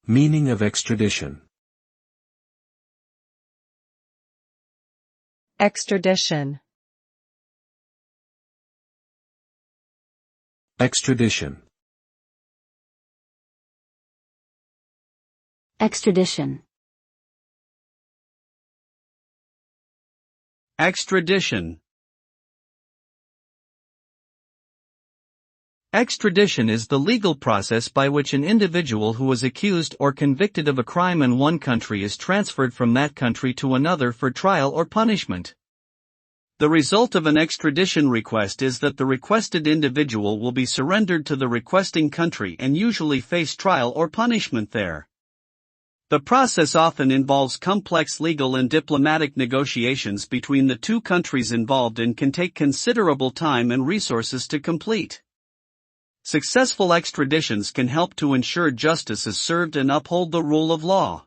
Meaning of extradition. Extradition. Extradition. Extradition. Extradition. Extradition is the legal process by which an individual who was accused or convicted of a crime in one country is transferred from that country to another for trial or punishment. The result of an extradition request is that the requested individual will be surrendered to the requesting country and usually face trial or punishment there. The process often involves complex legal and diplomatic negotiations between the two countries involved and can take considerable time and resources to complete. Successful extraditions can help to ensure justice is served and uphold the rule of law.